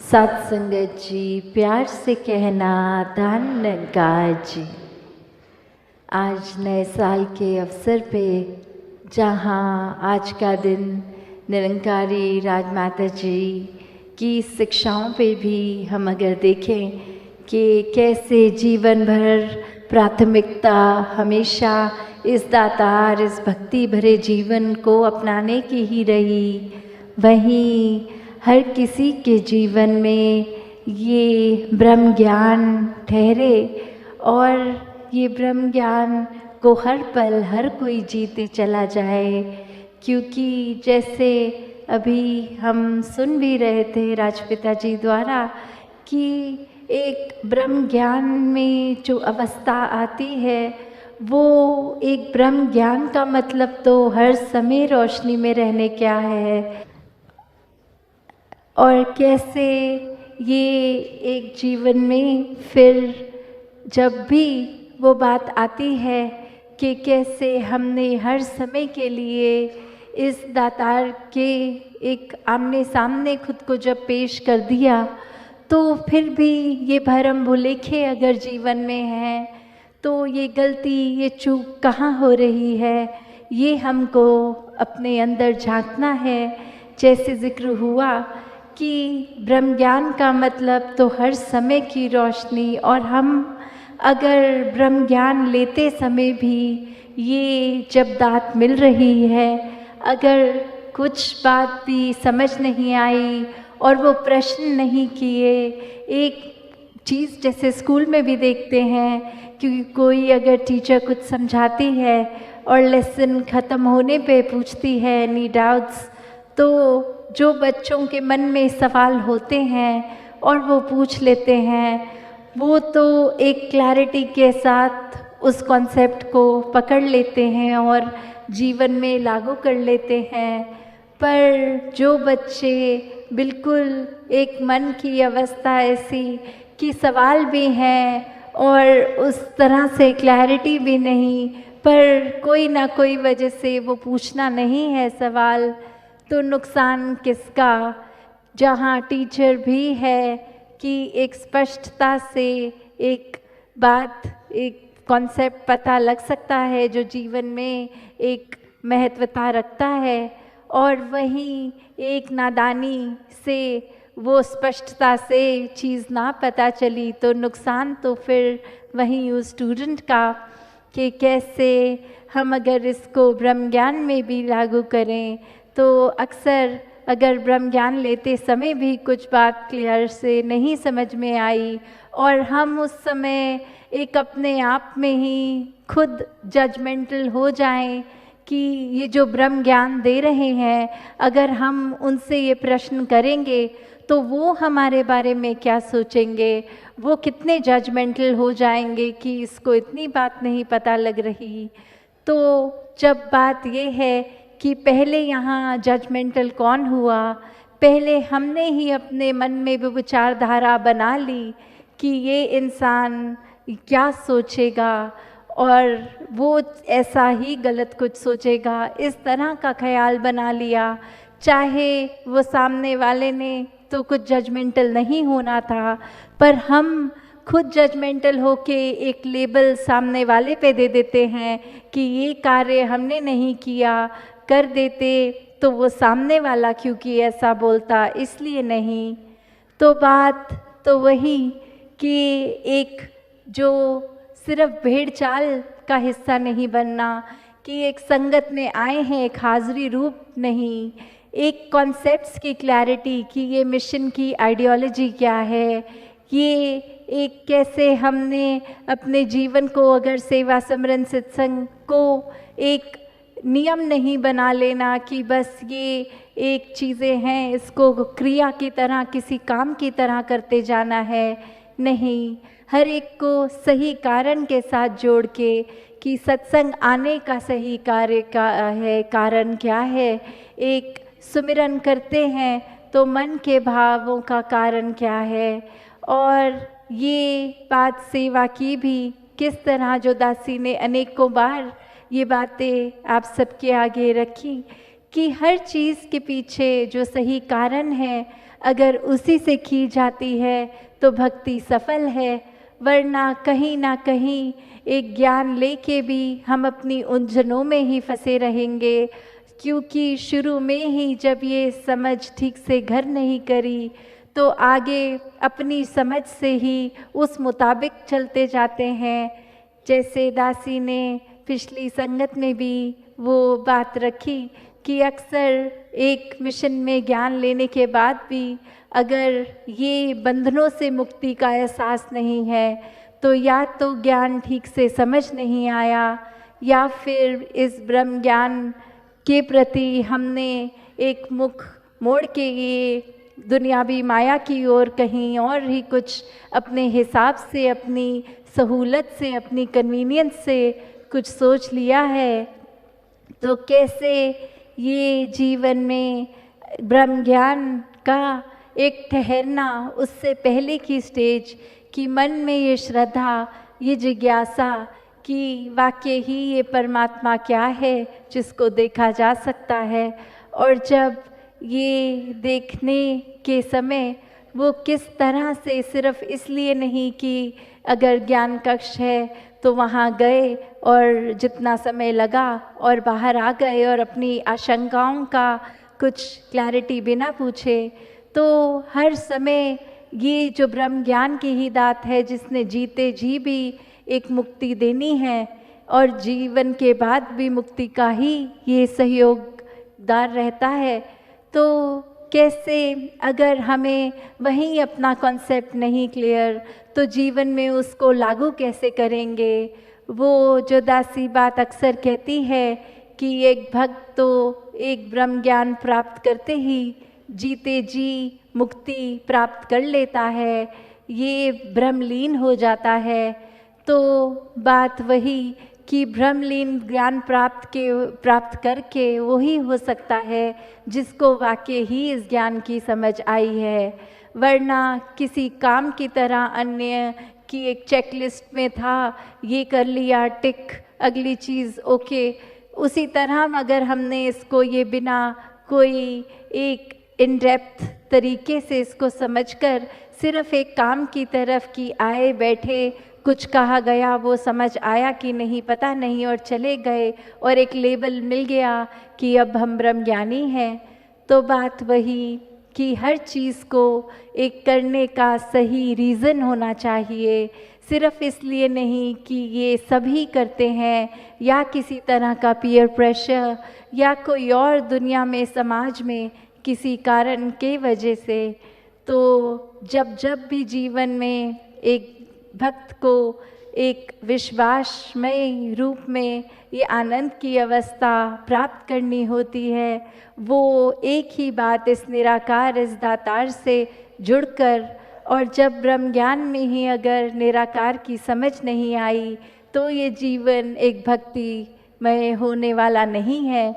सत्संगत जी, प्यार से कहना धन निरंकार जी। आज नए साल के अवसर पे जहाँ आज का दिन निरंकारी राजमाता जी की शिक्षाओं पे भी हम अगर देखें कि कैसे जीवन भर प्राथमिकता हमेशा इस दातार, इस भक्ति भरे जीवन को अपनाने की ही रही, वहीं हर किसी के जीवन में ये ब्रह्म ज्ञान ठहरे और ये ब्रह्म ज्ञान को हर पल हर कोई जीते चला जाए। क्योंकि जैसे अभी हम सुन भी रहे थे राजपिता जी द्वारा कि एक ब्रह्म ज्ञान में जो अवस्था आती है वो एक ब्रह्म ज्ञान का मतलब तो हर समय रोशनी में रहने क्या है, और कैसे ये एक जीवन में फिर जब भी वो बात आती है कि कैसे हमने हर समय के लिए इस दातार के एक आमने सामने खुद को जब पेश कर दिया, तो फिर भी ये भरम भुलेखे अगर जीवन में है तो ये गलती, ये चूक कहाँ हो रही है, ये हमको अपने अंदर झांकना है। जैसे जिक्र हुआ कि ब्रह्म ज्ञान का मतलब तो हर समय की रोशनी, और हम अगर ब्रह्म ज्ञान लेते समय भी ये जब दात मिल रही है, अगर कुछ बात भी समझ नहीं आई और वो प्रश्न नहीं किए, एक चीज़ जैसे स्कूल में भी देखते हैं कि कोई अगर टीचर कुछ समझाती है और लेसन ख़त्म होने पे पूछती है एनी डाउट्स, तो जो बच्चों के मन में सवाल होते हैं और वो पूछ लेते हैं, वो तो एक क्लैरिटी के साथ उस कॉन्सेप्ट को पकड़ लेते हैं और जीवन में लागू कर लेते हैं। पर जो बच्चे बिल्कुल एक मन की अवस्था ऐसी कि सवाल भी हैं और उस तरह से क्लैरिटी भी नहीं, पर कोई ना कोई वजह से वो पूछना नहीं है सवाल, तो नुकसान किसका। जहाँ टीचर भी है कि एक स्पष्टता से एक बात, एक कॉन्सेप्ट पता लग सकता है जो जीवन में एक महत्वता रखता है, और वहीं एक नादानी से वो स्पष्टता से चीज़ ना पता चली, तो नुकसान तो फिर वहीं उस स्टूडेंट का कि कैसे हम अगर इसको ब्रह्म ज्ञान में भी लागू करें तो अक्सर अगर ब्रह्म ज्ञान लेते समय भी कुछ बात क्लियर से नहीं समझ में आई और हम उस समय एक अपने आप में ही खुद जजमेंटल हो जाएं कि ये जो ब्रह्म ज्ञान दे रहे हैं, अगर हम उनसे ये प्रश्न करेंगे तो वो हमारे बारे में क्या सोचेंगे, वो कितने जजमेंटल हो जाएंगे कि इसको इतनी बात नहीं पता लग रही। तो जब बात ये है कि पहले यहाँ जजमेंटल कौन हुआ, पहले हमने ही अपने मन में वो विचारधारा बना ली कि ये इंसान क्या सोचेगा और वो ऐसा ही गलत कुछ सोचेगा, इस तरह का ख्याल बना लिया। चाहे वो सामने वाले ने तो कुछ जजमेंटल नहीं होना था, पर हम खुद जजमेंटल होके एक लेबल सामने वाले पे दे देते हैं कि ये कार्य हमने नहीं किया, कर देते तो वो सामने वाला क्योंकि ऐसा बोलता इसलिए नहीं। तो बात तो वही कि एक जो सिर्फ भेड़ चाल का हिस्सा नहीं बनना, कि एक संगत में आए हैं, एक हाजिरी रूप नहीं, एक कॉन्सेप्ट्स की क्लैरिटी कि ये मिशन की आइडियोलॉजी क्या है, ये एक कैसे हमने अपने जीवन को अगर सेवा सिमरन सत्संग को एक नियम नहीं बना लेना कि बस ये एक चीज़ें हैं, इसको क्रिया की तरह किसी काम की तरह करते जाना है, नहीं, हर एक को सही कारण के साथ जोड़ के कि सत्संग आने का सही कार्य का है, कारण क्या है, एक सुमिरन करते हैं तो मन के भावों का कारण क्या है, और ये बात सेवा की भी किस तरह जो दासी ने अनेकों बार ये बातें आप सबके आगे रखी कि हर चीज़ के पीछे जो सही कारण है, अगर उसी से की जाती है तो भक्ति सफल है, वरना कहीं ना कहीं एक ज्ञान लेके भी हम अपनी उलझनों में ही फंसे रहेंगे। क्योंकि शुरू में ही जब ये समझ ठीक से घर नहीं करी तो आगे अपनी समझ से ही उस मुताबिक चलते जाते हैं। जैसे दासी ने पिछली संगत में भी वो बात रखी कि अक्सर एक मिशन में ज्ञान लेने के बाद भी अगर ये बंधनों से मुक्ति का एहसास नहीं है तो या तो ज्ञान ठीक से समझ नहीं आया, या फिर इस ब्रह्म ज्ञान के प्रति हमने एक मुख मोड़ के ये दुनियावी माया की ओर कहीं और ही कुछ अपने हिसाब से, अपनी सहूलत से, अपनी कन्वीनियंस से कुछ सोच लिया है। तो कैसे ये जीवन में ब्रह्म ज्ञान का एक ठहरना, उससे पहले की स्टेज कि मन में ये श्रद्धा, ये जिज्ञासा कि वाकई ही ये परमात्मा क्या है जिसको देखा जा सकता है, और जब ये देखने के समय वो किस तरह से सिर्फ इसलिए नहीं कि अगर ज्ञान कक्ष है तो वहाँ गए और जितना समय लगा और बाहर आ गए और अपनी आशंकाओं का कुछ क्लैरिटी बिना पूछे, तो हर समय ये जो ब्रह्म ज्ञान की ही दात है जिसने जीते जी भी एक मुक्ति देनी है और जीवन के बाद भी मुक्ति का ही ये सहयोगदार रहता है। तो कैसे अगर हमें वहीं अपना कॉन्सेप्ट नहीं क्लियर तो जीवन में उसको लागू कैसे करेंगे। वो जो दासी बात अक्सर कहती है कि एक भक्त तो एक ब्रह्म ज्ञान प्राप्त करते ही जीते जी मुक्ति प्राप्त कर लेता है, ये ब्रह्मलीन हो जाता है। तो बात वही कि ब्रह्मलीन ज्ञान प्राप्त करके वही हो सकता है जिसको वाकई ही इस ज्ञान की समझ आई है, वरना किसी काम की तरह अन्य की एक चेकलिस्ट में था, ये कर लिया टिक, अगली चीज़ ओके, उसी तरह अगर हमने इसको ये बिना कोई एक इन डेप्थ तरीके से इसको समझकर सिर्फ एक काम की तरफ कि आए बैठे कुछ कहा गया वो समझ आया कि नहीं पता नहीं और चले गए और एक लेबल मिल गया कि अब हम ब्रह्मज्ञानी हैं, तो बात वही कि हर चीज़ को एक करने का सही रीज़न होना चाहिए, सिर्फ इसलिए नहीं कि ये सभी करते हैं या किसी तरह का पीयर प्रेशर या कोई और दुनिया में समाज में किसी कारण के वजह से। तो जब भी जीवन में एक भक्त को एक विश्वासमय रूप में ये आनंद की अवस्था प्राप्त करनी होती है, वो एक ही बात इस निराकार, इस दातार से जुड़कर, और जब ब्रह्म ज्ञान में ही अगर निराकार की समझ नहीं आई तो ये जीवन एक भक्तिमय होने वाला नहीं है।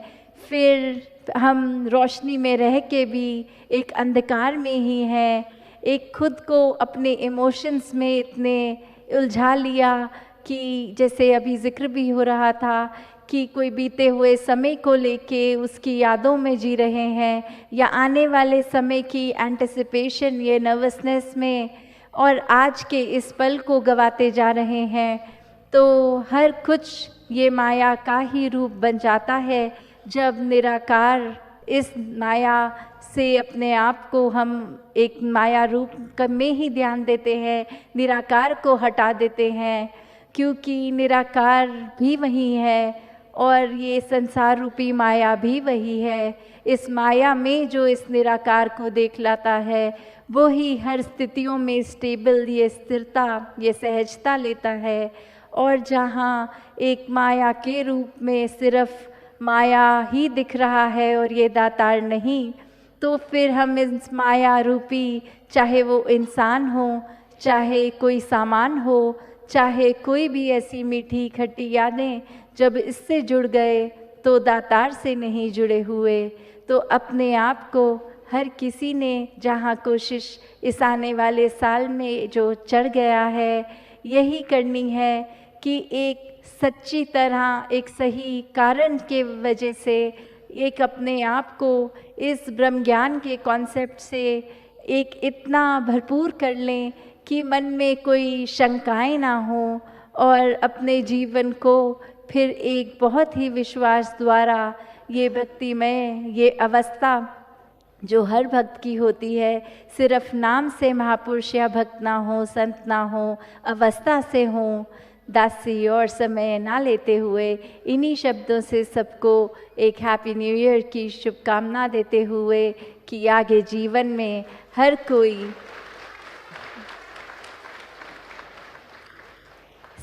फिर हम रोशनी में रह के भी एक अंधकार में ही हैं, एक खुद को अपने इमोशंस में इतने उलझा लिया कि जैसे अभी जिक्र भी हो रहा था कि कोई बीते हुए समय को लेके उसकी यादों में जी रहे हैं या आने वाले समय की एंटिसिपेशन, ये नर्वसनेस में, और आज के इस पल को गवाते जा रहे हैं। तो हर कुछ ये माया का ही रूप बन जाता है जब निराकार इस माया से अपने आप को हम एक माया रूप में ही ध्यान देते हैं, निराकार को हटा देते हैं, क्योंकि निराकार भी वही है और ये संसार रूपी माया भी वही है। इस माया में जो इस निराकार को देख लाता है वो ही हर स्थितियों में स्टेबल, ये स्थिरता, ये सहजता लेता है। और जहाँ एक माया के रूप में सिर्फ माया ही दिख रहा है और ये दातार नहीं, तो फिर हम इस माया रूपी, चाहे वो इंसान हो, चाहे कोई सामान हो, चाहे कोई भी ऐसी मीठी खट्टी यादें, जब इससे जुड़ गए तो दातार से नहीं जुड़े हुए। तो अपने आप को हर किसी ने जहाँ कोशिश इस आने वाले साल में जो चढ़ गया है, यही करनी है कि एक सच्ची तरह, एक सही कारण के वजह से एक अपने आप को इस ब्रह्म ज्ञान के कॉन्सेप्ट से एक इतना भरपूर कर लें कि मन में कोई शंकाएं ना हो, और अपने जीवन को फिर एक बहुत ही विश्वास द्वारा ये भक्तिमय ये अवस्था जो हर भक्त की होती है, सिर्फ नाम से महापुरुष या भक्त ना हो, संत ना हो, अवस्था से हो, दासी और समय ना लेते हुए, इन्हीं शब्दों से सबको एक हैप्पी न्यू ईयर की शुभकामना देते हुए कि आगे जीवन में हर कोई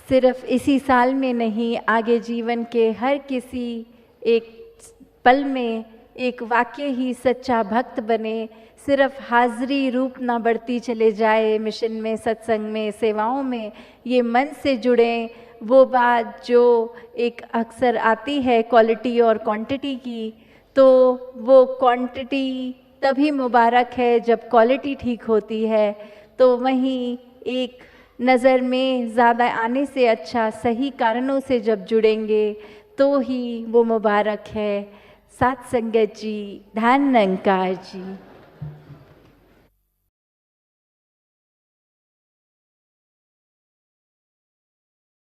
सिर्फ इसी साल में नहीं, आगे जीवन के हर किसी एक पल में एक वाकई ही सच्चा भक्त बने। सिर्फ हाज़िरी रूप ना बढ़ती चले जाए मिशन में, सत्संग में, सेवाओं में, ये मन से जुड़ें। वो बात जो एक अक्सर आती है क्वालिटी और क्वांटिटी की, तो वो क्वांटिटी तभी मुबारक है जब क्वालिटी ठीक होती है। तो वहीं एक नज़र में ज़्यादा आने से अच्छा सही कारणों से जब जुड़ेंगे तो ही वो मुबारक है। साथ संगत जी, धन निरंकार जी।